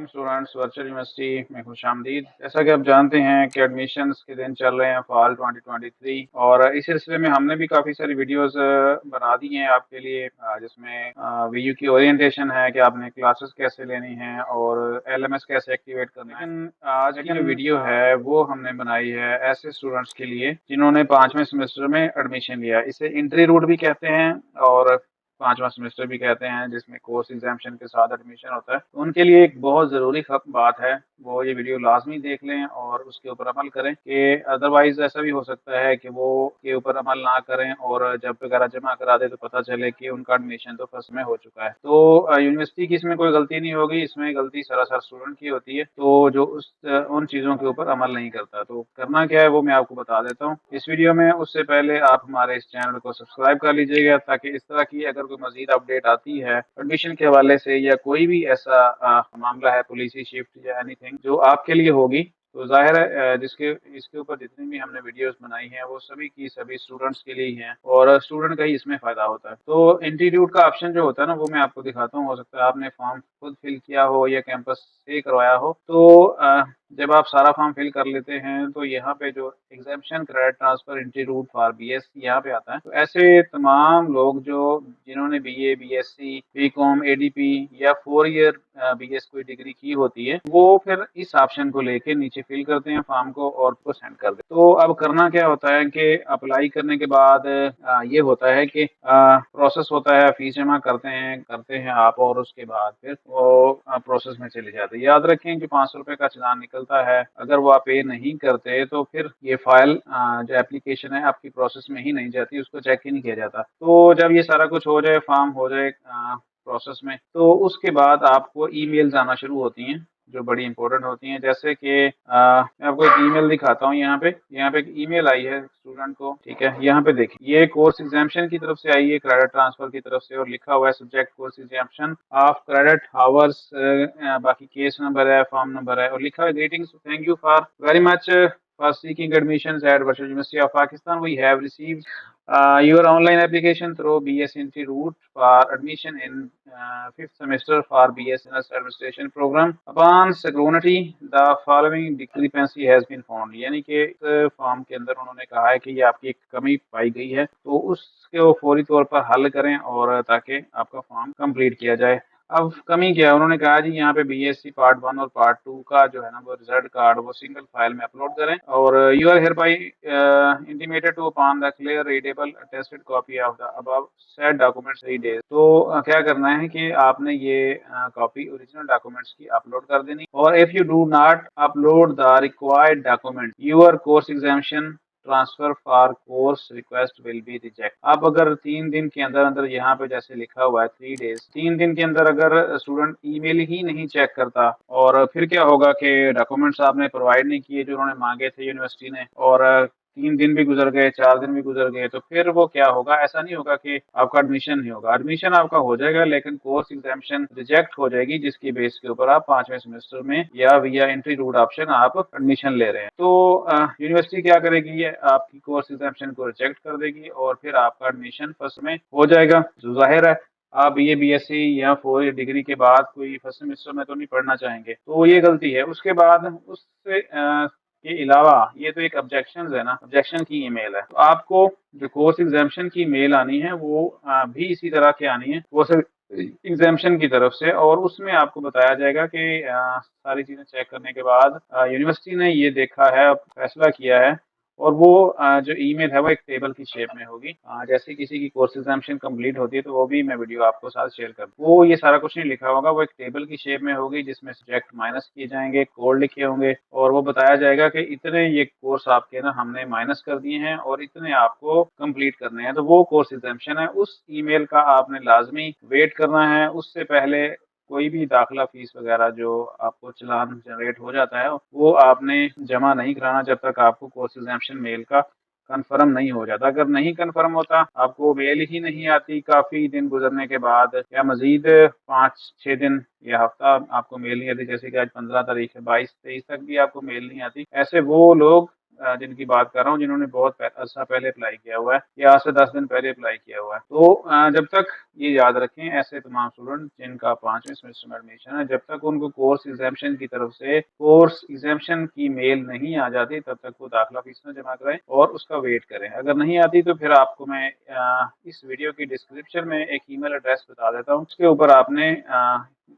वालेकुम students, virtual university में खुशामदीद। जैसा कि आप जानते हैं कि एडमिशन्स के दिन चल रहे हैं फॉल 2023 और इस सिलसिले में हमने भी काफ़ी सारी वीडियोस बना दी हैं आपके लिए, जिसमें वीयू की ओरिएंटेशन है कि आपने क्लासेस कैसे लेनी है और एलएमएस कैसे एक्टिवेट करना है। लेकिन आज की जो वीडियो है वो हमने बनाई है ऐसे स्टूडेंट्स के लिए जिन्होंने 5वें सेमेस्टर में एडमिशन लिया। इसे एंट्री रूट भी कहते हैं और 5वां सेमेस्टर भी कहते हैं, जिसमें कोर्स एग्जामेशन के साथ एडमिशन होता है। तो उनके लिए एक बहुत ज़रूरी बात है, वो ये वीडियो लाजमी देख लें और उसके ऊपर अमल करें कि अदरवाइज़ ऐसा भी हो सकता है कि वो के ऊपर अमल ना करें और जब वगैरह जमा करा दे तो पता चले कि उनका एडमिशन तो फर्स्ट में हो चुका है। तो यूनिवर्सिटी की इसमें कोई गलती नहीं होगी, इसमें गलती सरासर स्टूडेंट की होती है, तो जो उन चीज़ों के ऊपर अमल नहीं करता। तो करना क्या है वो मैं आपको बता देता हूँ इस वीडियो में। उससे पहले आप हमारे इस चैनल को सब्सक्राइब कर लीजिएगा, ताकि इस तरह की अगर कोई मजीद अपडेट आती है एडमिशन के हवाले से या कोई भी ऐसा मामला है, पॉलिसी शिफ्ट या एनीथिंग जो आपके लिए होगी, तो जाहिर है जिसके इसके ऊपर जितनी भी हमने वीडियोस बनाई हैं वो सभी की सभी स्टूडेंट्स के लिए ही हैं और स्टूडेंट का ही इसमें फायदा होता है। तो इंस्टीट्यूट का ऑप्शन जो होता है ना, वो मैं आपको दिखाता हूँ। हो सकता है आपने फॉर्म खुद फिल किया हो या कैंपस से करवाया हो। तो जब आप सारा फॉर्म फिल कर लेते हैं तो यहाँ पे जो exemption credit transfer institute for BS यहाँ पे आता है। तो ऐसे तमाम लोग जो जिन्होंने बीए, बीएससी, बीकॉम, एडीपी या 4 ईयर बीएस कोई डिग्री की होती है, वो फिर इस ऑप्शन को लेके नीचे फिल करते हैं फॉर्म को और उसको सेंड कर देते हैं। तो अब करना क्या होता है कि अप्लाई करने के बाद ये होता है कि प्रोसेस होता है, फीस जमा करते हैं आप और उसके बाद फिर वो प्रोसेस में चले जाते हैं। याद रखें कि 500 रुपए का चालान निकलता है, अगर वो आप पे नहीं करते तो फिर ये फाइल जो एप्लीकेशन है आपकी प्रोसेस में ही नहीं जाती, उसको चेक ही नहीं किया जाता। तो जब ये सारा कुछ हो जाए, फॉर्म हो जाए प्रोसेस में, तो उसके बाद आपको ईमेल्स आना शुरू होती हैं जो बड़ी इंपॉर्टेंट होती हैं। जैसे कि मैं आपको एक ईमेल दिखाता हूँ। यहाँ पे एक ईमेल आई है स्टूडेंट को, ठीक है। यहाँ पे देखिए, ये कोर्स एग्जामिशन की तरफ से आई है, क्रेडिट ट्रांसफर की तरफ से, और लिखा हुआ है subject course exemption of credit hours, बाकी केस नंबर है, फॉर्म नंबर है, और लिखा है greetings, thank you for very much for seeking admissions at Virtual University of Pakistan. We have received your online application through BS route for admission in 5th semester for BS Administration program. Upon scrutiny, the following discrepancy has been found. यानी कि इस form के अंदर उन्होंने कहा है कि ये आपकी एक कमी पाई गई है, तो उसके वो फौरी तौर पर हल करें और ताकि आपका फॉर्म कंप्लीट किया जाए। अब कमी क्या है, उन्होंने कहा जी यहाँ पे बीएससी पार्ट 1 और पार्ट 2 का जो है ना वो रिजल्ट कार्ड वो सिंगल फाइल में अपलोड करें, और you are hereby intimated to upon the clear readable attested copy of the above said documents 3 days। तो क्या करना है कि आपने ये कॉपी ओरिजिनल डॉक्यूमेंट्स की अपलोड कर देनी, और if you do not upload the required document, your course exemption transfer for course request will be reject. अब अगर 3 दिन के अंदर अंदर, यहाँ पे जैसे लिखा हुआ है 3 days, 3 दिन के अंदर अगर स्टूडेंट ईमेल ही नहीं चेक करता, और फिर क्या होगा कि डॉक्यूमेंट्स आपने प्रोवाइड नहीं किए जो उन्होंने मांगे थे यूनिवर्सिटी ने, और 3 दिन भी गुजर गए, 4 दिन भी गुजर गए, तो फिर वो क्या होगा, ऐसा नहीं होगा कि आपका एडमिशन नहीं होगा, एडमिशन आपका हो जाएगा, लेकिन कोर्स एग्जामिशन रिजेक्ट हो जाएगी, जिसकी बेस के ऊपर आप 5वें सेमेस्टर में या विया एंट्री रूट ऑप्शन आप एडमिशन ले रहे हैं। तो यूनिवर्सिटी क्या करेगी, ये आपकी कोर्स एग्जामिशन को रिजेक्ट कर देगी और फिर आपका एडमिशन फर्स्ट में हो जाएगा। तो जाहिर है आप बीए, बीएससी या 4 ईयर डिग्री के बाद कोई फर्स्ट सेमेस्टर में तो नहीं पढ़ना चाहेंगे, तो ये गलती है। उसके बाद उससे के अलावा ये तो एक ऑब्जेक्शन है ना, ऑब्जेक्शन की ईमेल है, तो आपको जो कोर्स एग्जामिशन की मेल आनी है वो भी इसी तरह की आनी है, वो सिर्फ एग्जामिशन की तरफ से, और उसमें आपको बताया जाएगा कि सारी चीजें चेक करने के बाद यूनिवर्सिटी ने ये देखा है, फैसला किया है, और वो जो ईमेल है वो एक टेबल की शेप में होगी। जैसे किसी की कोर्स एग्जामिशन कंप्लीट होती है, तो वो भी मैं वीडियो आपको साथ शेयर कर, वो ये सारा कुछ नहीं लिखा होगा, वो एक टेबल की शेप में होगी जिसमें सब्जेक्ट माइनस किए जाएंगे, कोड लिखे होंगे, और वो बताया जाएगा कि इतने ये कोर्स आपके ना हमने माइनस कर दिए हैं और इतने आपको कंप्लीट करने हैं। तो वो कोर्स एग्जामिशन है, उस ईमेल का आपने लाजमी वेट करना है। उससे पहले कोई भी दाखिला फीस वगैरह जो आपको चालान जनरेट हो जाता है, वो आपने जमा नहीं कराना जब तक आपको कोर्स एग्जामिशन मेल का कंफर्म नहीं हो जाता। अगर नहीं कंफर्म होता, आपको मेल ही नहीं आती, काफी दिन गुजरने के बाद या मजीद 5-6 दिन या हफ्ता आपको मेल नहीं आती, जैसे कि आज 15 तारीख है, 22-23 तक भी आपको मेल नहीं आती, ऐसे वो लोग जिनकी बात कर रहा हूँ, जिन्होंने बहुत अर्सा पहले अप्लाई किया हुआ है या आज से 10 दिन पहले अप्लाई किया हुआ है। तो जब तक ये याद रखें, ऐसे तमाम स्टूडेंट जिनका 5वें सेमेस्टर में एडमिशन है, जब तक उनको कोर्स एग्जामिशन की तरफ से कोर्स एग्जामिशन की मेल नहीं आ जाती, तब तक वो दाखिला फीस न जमा कराएं और उसका वेट करें। अगर नहीं आती तो फिर आपको मैं इस वीडियो की डिस्क्रिप्शन में एक ईमेल एड्रेस बता देता हूँ। उसके ऊपर आपने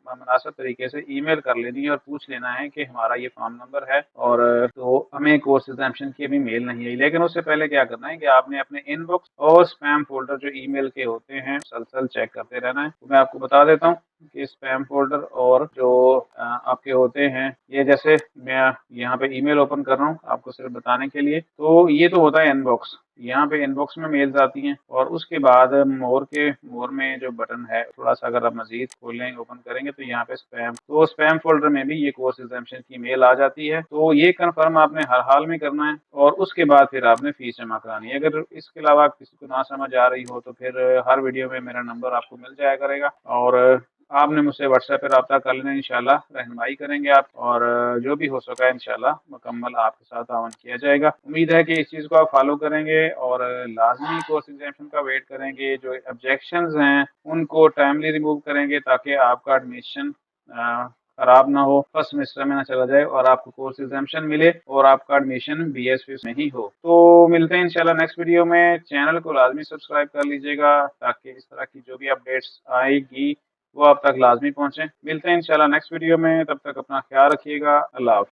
मुनासिब तरीके से ईमेल कर लेनी है और पूछ लेना है कि हमारा ये फॉर्म नंबर है और तो हमें कोर्स एग्जामिशन की अभी मेल नहीं आई। लेकिन उससे पहले क्या करना है कि आपने अपने इनबॉक्स और स्पैम फोल्डर जो ईमेल के होते हैं मुसलसल चेक करते रहना है। तो मैं आपको बता देता हूँ कि स्पैम फोल्डर और जो आपके होते हैं, ये जैसे मैं यहाँ पे ईमेल ओपन कर रहा हूँ आपको सिर्फ बताने के लिए, तो ये तो होता है इनबॉक्स। यहाँ पे इनबॉक्स में मेल्स आती हैं और उसके बाद मोर में जो बटन है, थोड़ा सा अगर आप मजीद खोलें ओपन करेंगे तो यहाँ पे स्पैम, तो स्पैम फोल्डर में भी ये कोर्स एग्जामिशन की मेल आ जाती है। तो ये कंफर्म आपने हर हाल में करना है और उसके बाद फिर आपने फीस जमा करानी है। अगर इसके अलावा किसी को ना समझ आ रही हो तो फिर हर वीडियो में मेरा नंबर आपको मिल जाया करेगा और आपने मुझसे व्हाट्सएप पे रब्ता कर लेना, इंशाल्लाह रहनुमाई करेंगे आप और जो भी हो सका इंशाल्लाह मुकम्मल आपके साथ तावन किया जाएगा। उम्मीद है कि इस चीज़ को आप फॉलो करेंगे और लाजमी कोर्स एग्जामिशन का वेट करेंगे। जो ऑब्जेक्शंस हैं उनको टाइमली रिमूव करेंगे ताकि आपका एडमिशन खराब ना हो, फर्स्ट सेमेस्टर में ना चला जाए और आपको कोर्स एग्जामिशन मिले और आपका एडमिशन BSc में ही हो। तो मिलते हैं इंशाल्लाह नेक्स्ट वीडियो में। चैनल को लाजमी सब्सक्राइब कर लीजिएगा ताकि इस तरह की जो भी अपडेट्स आएगी वो आप तक लाजमी पहुंचे। मिलते हैं इंशाल्लाह नेक्स्ट वीडियो में, तब तक अपना ख्याल रखिएगा। अल्लाह हाफ़िज़।